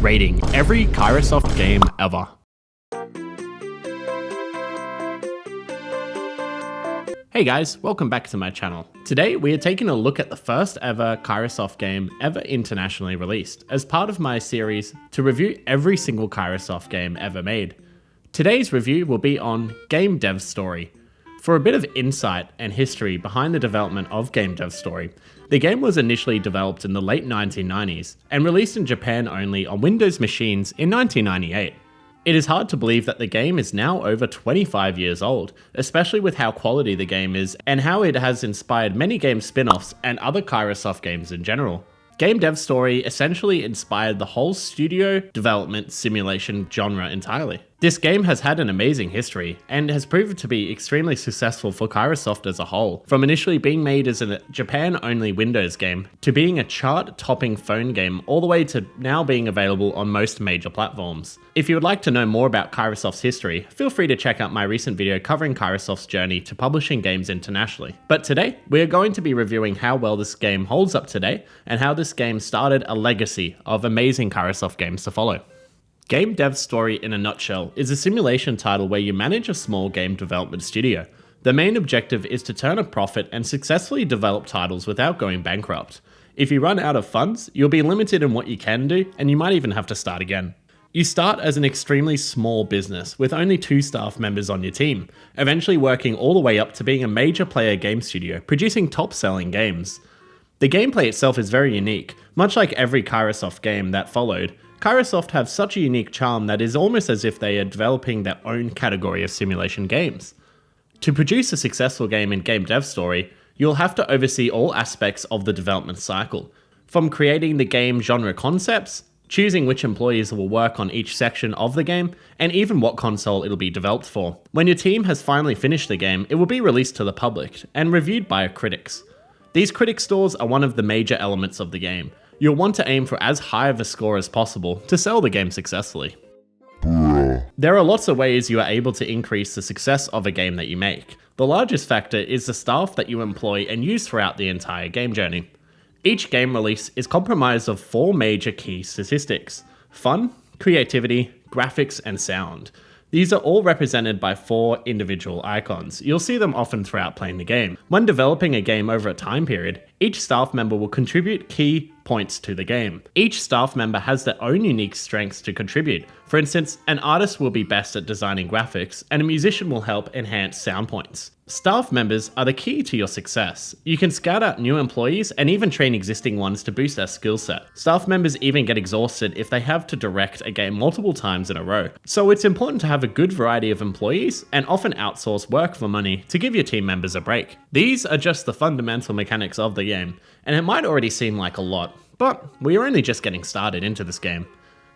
rating every Kairosoft game ever. Hey guys, welcome back to my channel. Today we are taking a look at the first ever Kairosoft game ever internationally released as part of my series to review every single Kairosoft game ever made. Today's review will be on Game Dev Story. For a bit of insight and history behind the development of Game Dev Story, the game was initially developed in the late 1990s and released in Japan only on Windows machines in 1998. It is hard to believe that the game is now over 25 years old, especially with how quality the game is and how it has inspired many game spin-offs and other Kairosoft games in general. Game Dev Story essentially inspired the whole studio development simulation genre entirely. This game has had an amazing history and has proven to be extremely successful for Kairosoft as a whole, from initially being made as a Japan-only Windows game to being a chart-topping phone game all the way to now being available on most major platforms. If you would like to know more about Kairosoft's history, feel free to check out my recent video covering Kairosoft's journey to publishing games internationally. But today, we are going to be reviewing how well this game holds up today and how this game started a legacy of amazing Kairosoft games to follow. Game Dev Story in a nutshell is a simulation title where you manage a small game development studio. The main objective is to turn a profit and successfully develop titles without going bankrupt. If you run out of funds, you'll be limited in what you can do, and you might even have to start again. You start as an extremely small business with only 2 staff members on your team, eventually working all the way up to being a major player game studio, producing top-selling games. The gameplay itself is very unique. Much like every Kairosoft game that followed, Kairosoft have such a unique charm that it is almost as if they are developing their own category of simulation games. To produce a successful game in Game Dev Story, you'll have to oversee all aspects of the development cycle, from creating the game genre concepts, choosing which employees will work on each section of the game, and even what console it'll be developed for. When your team has finally finished the game, it will be released to the public and reviewed by critics. These critic scores are one of the major elements of the game. You'll want to aim for as high of a score as possible to sell the game successfully. There are lots of ways you are able to increase the success of a game that you make. The largest factor is the staff that you employ and use throughout the entire game journey. Each game release is comprised of 4 major key statistics: fun, creativity, graphics, and sound. These are all represented by 4 individual icons. You'll see them often throughout playing the game. When developing a game over a time period, each staff member will contribute key points to the game. Each staff member has their own unique strengths to contribute. For instance, an artist will be best at designing graphics, and a musician will help enhance sound points. Staff members are the key to your success. You can scout out new employees and even train existing ones to boost their skill set. Staff members even get exhausted if they have to direct a game multiple times in a row. So it's important to have a good variety of employees and often outsource work for money to give your team members a break. These are just the fundamental mechanics of the game, and it might already seem like a lot, but we are only just getting started into this game.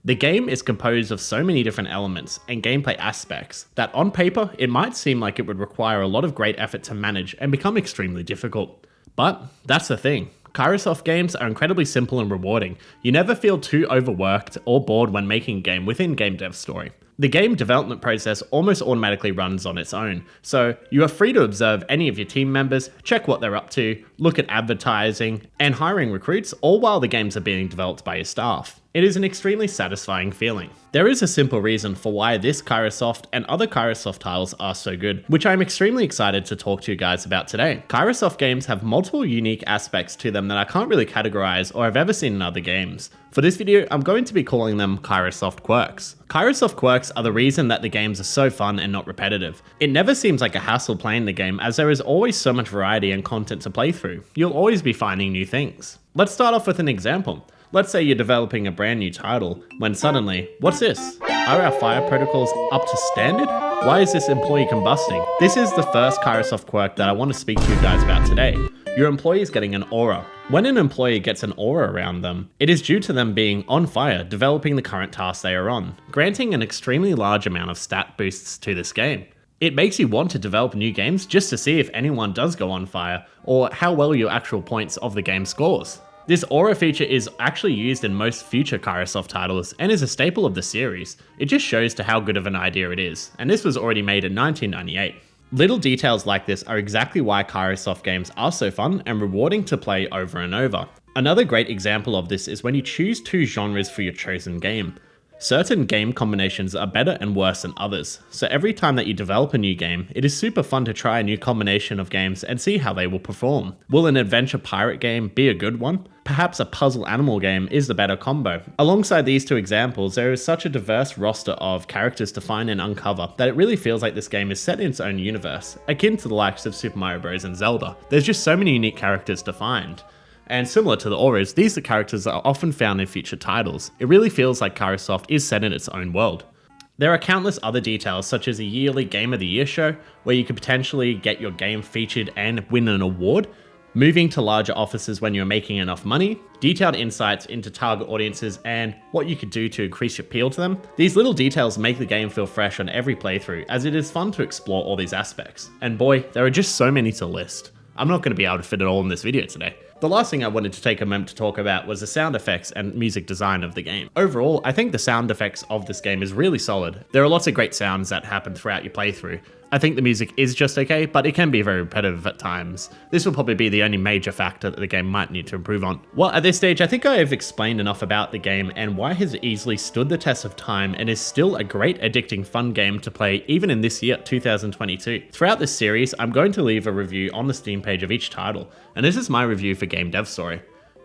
The game is composed of so many different elements and gameplay aspects that on paper it might seem like it would require a lot of great effort to manage and become extremely difficult. But that's the thing. Kairosoft games are incredibly simple and rewarding. You never feel too overworked or bored when making a game within Game Dev Story. The game development process almost automatically runs on its own, so you are free to observe any of your team members, check what they're up to, look at advertising, and hiring recruits, all while the games are being developed by your staff. It is an extremely satisfying feeling. There is a simple reason for why this Kairosoft and other Kairosoft titles are so good, which I'm extremely excited to talk to you guys about today. Kairosoft games have multiple unique aspects to them that I can't really categorize or have ever seen in other games. For this video, I'm going to be calling them Kairosoft quirks. Kairosoft quirks are the reason that the games are so fun and not repetitive. It never seems like a hassle playing the game as there is always so much variety and content to play through. You'll always be finding new things. Let's start off with an example. Let's say you're developing a brand new title, when suddenly, what's this? Are our fire protocols up to standard? Why is this employee combusting? This is the first Kairosoft quirk that I want to speak to you guys about today. Your employee is getting an aura. When an employee gets an aura around them, it is due to them being on fire, developing the current task they are on, granting an extremely large amount of stat boosts to this game. It makes you want to develop new games just to see if anyone does go on fire, or how well your actual points of the game scores. This aura feature is actually used in most future Kairosoft titles and is a staple of the series. It just shows to how good of an idea it is, and this was already made in 1998. Little details like this are exactly why Kairosoft games are so fun and rewarding to play over and over. Another great example of this is when you choose two genres for your chosen game. Certain game combinations are better and worse than others, so every time that you develop a new game, it is super fun to try a new combination of games and see how they will perform. Will an adventure pirate game be a good one? Perhaps a puzzle animal game is the better combo. Alongside these two examples, there is such a diverse roster of characters to find and uncover that it really feels like this game is set in its own universe, akin to the likes of Super Mario Bros. And Zelda. There's just so many unique characters to find. And similar to the Auras, these are characters that are often found in future titles. It really feels like Kairosoft is set in its own world. There are countless other details, such as a yearly Game of the Year show, where you could potentially get your game featured and win an award, moving to larger offices when you're making enough money, detailed insights into target audiences and what you could do to increase your appeal to them. These little details make the game feel fresh on every playthrough, as it is fun to explore all these aspects. And boy, there are just so many to list. I'm not going to be able to fit it all in this video today. The last thing I wanted to take a moment to talk about was the sound effects and music design of the game. Overall, I think the sound effects of this game is really solid. There are lots of great sounds that happen throughout your playthrough. I think the music is just okay, but it can be very repetitive at times. This will probably be the only major factor that the game might need to improve on. Well, at this stage, I think I have explained enough about the game and why it has easily stood the test of time and is still a great, addicting, fun game to play even in this year, 2022. Throughout this series, I'm going to leave a review on the Steam page of each title, and this is my review for Game Dev Story.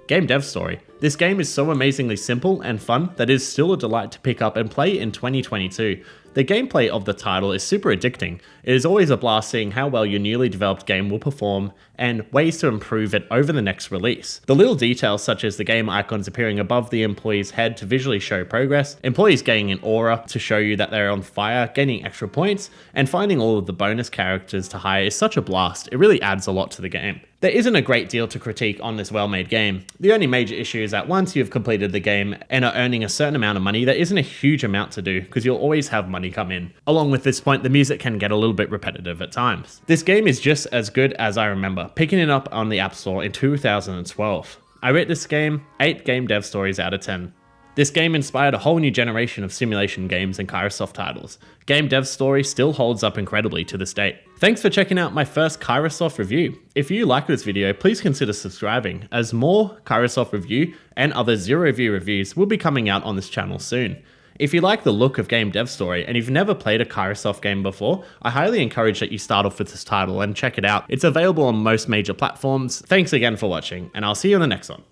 Game Dev Story. This game is so amazingly simple and fun that it is still a delight to pick up and play in 2022. The gameplay of the title is super addicting. It is always a blast seeing how well your newly developed game will perform and ways to improve it over the next release. The little details such as the game icons appearing above the employee's head to visually show progress, employees gaining an aura to show you that they're on fire, gaining extra points, and finding all of the bonus characters to hire is such a blast. It really adds a lot to the game. There isn't a great deal to critique on this well-made game. The only major issue is that once you've completed the game and are earning a certain amount of money, there isn't a huge amount to do because you'll always have money come in. Along with this point, the music can get a little bit repetitive at times. This game is just as good as I remember, picking it up on the App Store in 2012. I rate this game 8 Game Dev Stories out of 10. This game inspired a whole new generation of simulation games and Kairosoft titles. Game Dev Story still holds up incredibly to this date. Thanks for checking out my first Kairosoft review. If you liked this video, please consider subscribing, as more Kairosoft review and other zero view reviews will be coming out on this channel soon. If you like the look of Game Dev Story and you've never played a Kairosoft game before, I highly encourage that you start off with this title and check it out. It's available on most major platforms. Thanks again for watching, and I'll see you on the next one.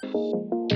You